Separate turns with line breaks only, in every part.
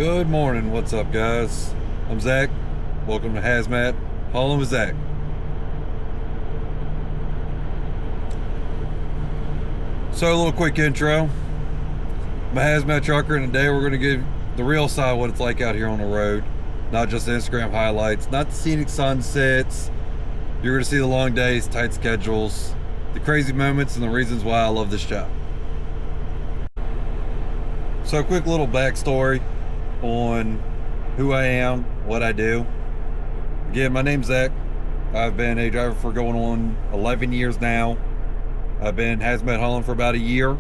Good morning. What's up, guys? I'm Zach. Welcome to Hazmat. Haulin with Zach. So, a little quick intro. I'm a hazmat trucker, and today we're going to give the real side of what it's like out here on the road. Not just the Instagram highlights, not the scenic sunsets. You're going to see the long days, tight schedules, the crazy moments, and the reasons why I love this job. So, a quick little backstory on who I am, what I do. Again, my name's Zach. I've been a driver for going on 11 years now. I've been hazmat hauling for about a year.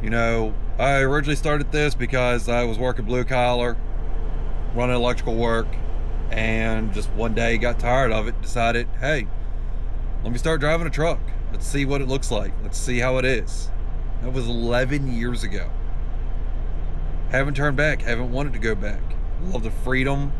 You know, I originally started this because I was working blue collar, running electrical work, and just one day got tired of it, decided, hey, let me start driving a truck. Let's see what it looks like. Let's see how it is. That was 11 years ago. Haven't turned back, haven't wanted to go back. Love the freedom,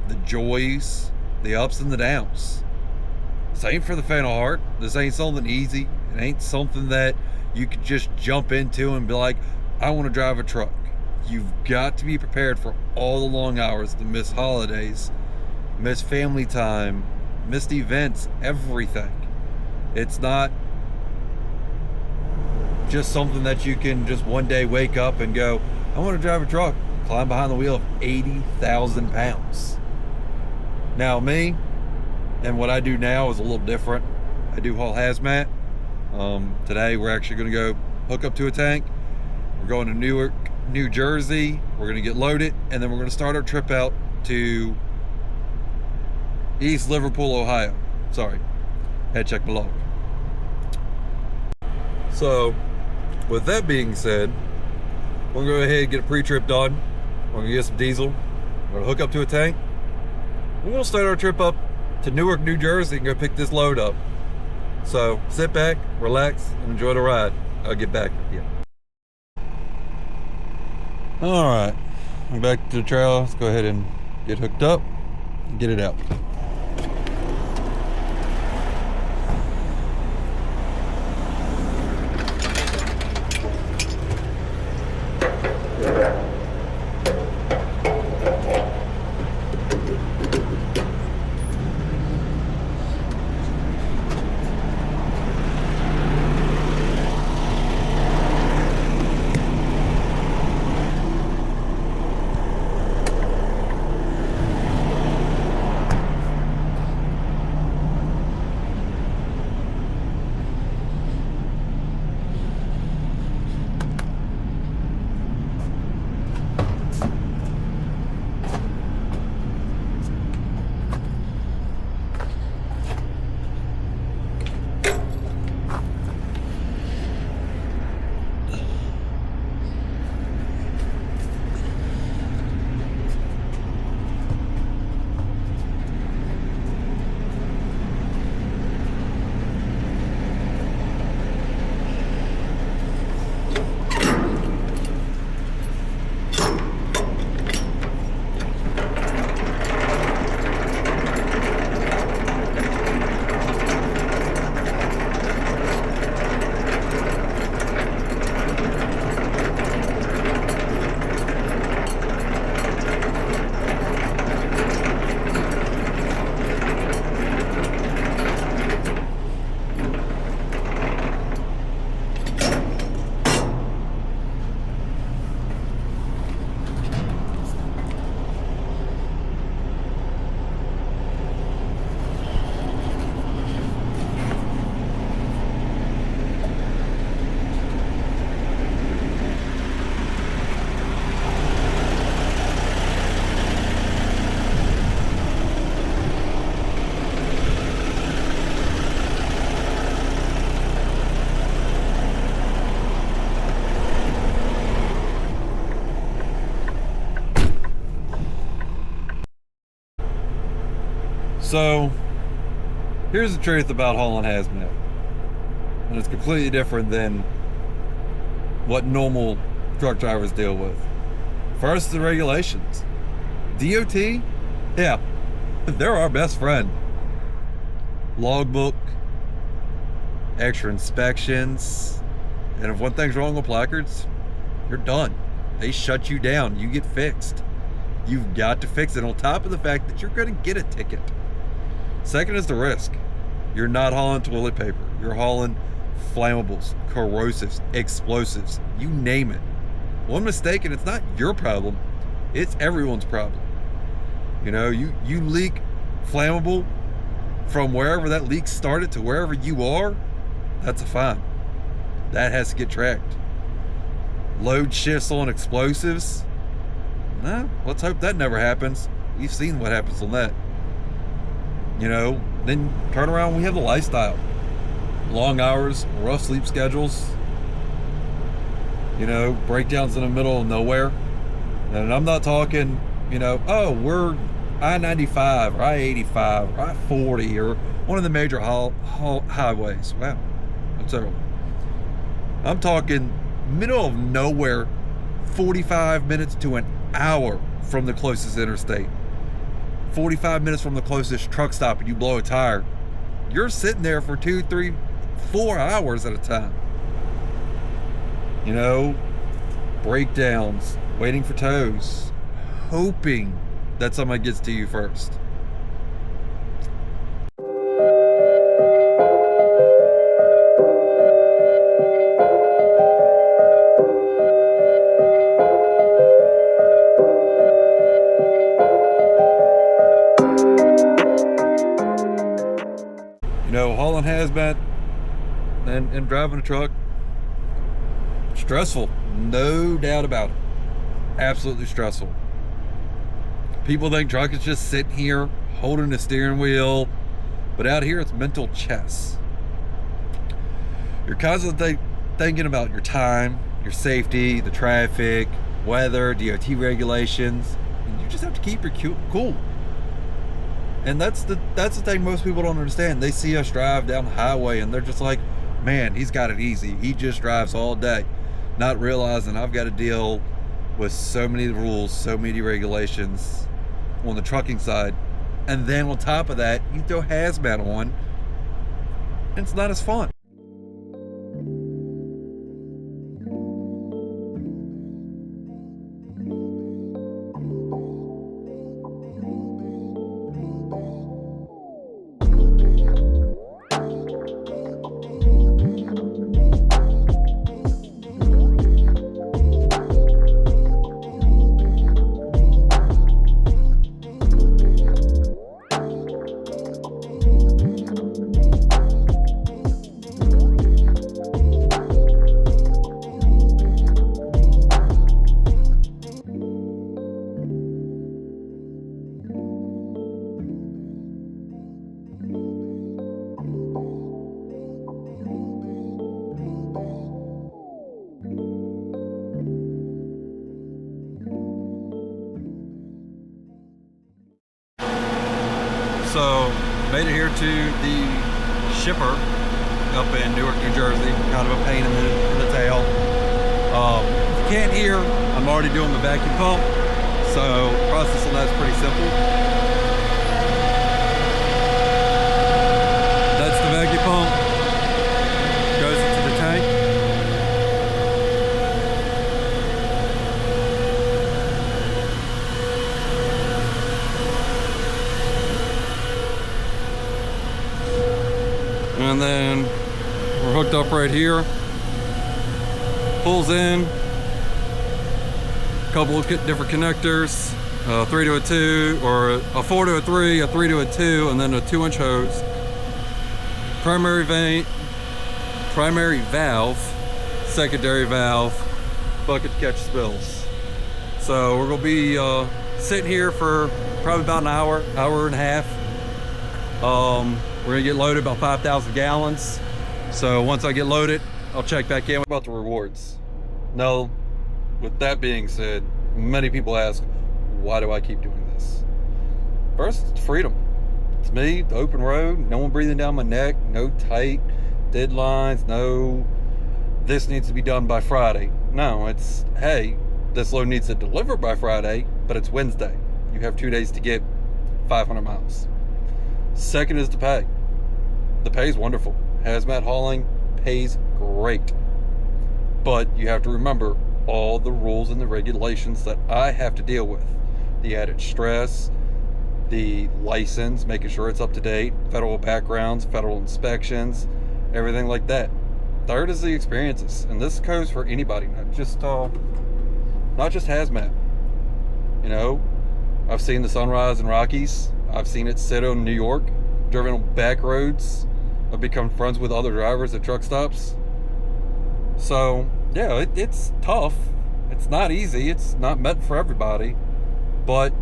the joys, the ups and the downs. This ain't for the faint of heart. This ain't something easy. It ain't something that you could just jump into and be like, I want to drive a truck. You've got to be prepared for all the long hours, the missed holidays, missed family time, missed events, everything. It's not just something that you can just one day wake up and go, I want to drive a truck, climb behind the wheel of 80,000 pounds. Now me, and what I do now is a little different. I do haul hazmat. Today we're actually going to go hook up to a tank. We're going to Newark, New Jersey. We're going to get loaded, and then we're going to start our trip out to East Liverpool, Ohio. Sorry, had to check my log. So, with that being said, we're going to go ahead and get a pre-trip done. We're going to get some diesel. We're going to hook up to a tank. We're going to start our trip up to Newark, New Jersey and go pick this load up. So sit back, relax, and enjoy the ride. I'll get back with you. All right, I'm back to the trailer. Let's go ahead and get hooked up and get it out. So, here's the truth about hauling hazmat. And it's completely different than what normal truck drivers deal with. First, the regulations. DOT, yeah, they're our best friend. Logbook, extra inspections, and if one thing's wrong with placards, you're done. They shut you down. You get fixed. You've got to fix it, on top of the fact that you're going to get a ticket. Second is the risk. You're not hauling toilet paper. You're hauling flammables, corrosives, explosives, you name it. One mistake and it's not your problem, it's everyone's problem. You know, you leak flammable from wherever that leak started to wherever you are, that's a fine. That has to get tracked. Load shifts on explosives, nah, let's hope that never happens. We've seen what happens on that. You know, then turn around, we have the lifestyle. Long hours, rough sleep schedules, you know, breakdowns in the middle of nowhere. And I'm not talking, you know, oh, we're I-95 or I-85 or I-40 or one of the major highways. Wow, that's terrible. I'm talking middle of nowhere, 45 minutes to an hour from the closest interstate. 45 minutes from the closest truck stop and you blow a tire. You're sitting there for 2, 3, 4 hours at a time. You know, breakdowns, waiting for tows, hoping that somebody gets to you first. You know, hauling hazmat and driving a truck, stressful, no doubt about it. Absolutely stressful. People think truck is just sitting here holding the steering wheel, but out here it's mental chess. You're constantly thinking about your time, your safety, the traffic, weather, DOT regulations, and you just have to keep your cool. And that's the thing most people don't understand. They see us drive down the highway and they're just like, man, he's got it easy. He just drives all day. Not realizing I've got to deal with so many rules, so many regulations on the trucking side. And then on top of that, you throw hazmat on, and it's not as fun. So, made it here to the shipper up in Newark, New Jersey. Kind of a pain in the tail. If you can't hear, I'm already doing the vacuum pump. So, process on that's pretty simple. That's the vacuum pump. Goes into the tank. And then we're hooked up right here. Pulls in. A couple of different connectors. 3 to a 2, or a 4 to a 3, a 3 to a 2, and then a 2-inch hose. Primary valve, secondary valve, bucket to catch spills. So we're gonna be sitting here for probably about an hour, hour and a half. We're gonna get loaded about 5,000 gallons. So once I get loaded, I'll check back in about the rewards. Now, with that being said, many people ask, why do I keep doing this? First, it's freedom. It's me, the open road, no one breathing down my neck, no tight deadlines, no, this needs to be done by Friday. No, it's, hey, this load needs to deliver by Friday, but it's Wednesday. You have 2 days to get 500 miles. Second is the pay. The pay is wonderful. Hazmat hauling pays great. But you have to remember, all the rules and the regulations that I have to deal with. The added stress, the license, making sure it's up to date, federal backgrounds, federal inspections, everything like that. Third is the experiences, and this goes for anybody, not just hazmat. You know, I've seen the sunrise in Rockies. I've seen it sit in New York, driven on back roads. I've become friends with other drivers at truck stops. So yeah, it's tough. It's not easy. It's not meant for everybody, but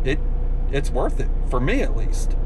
it's worth it, for me at least.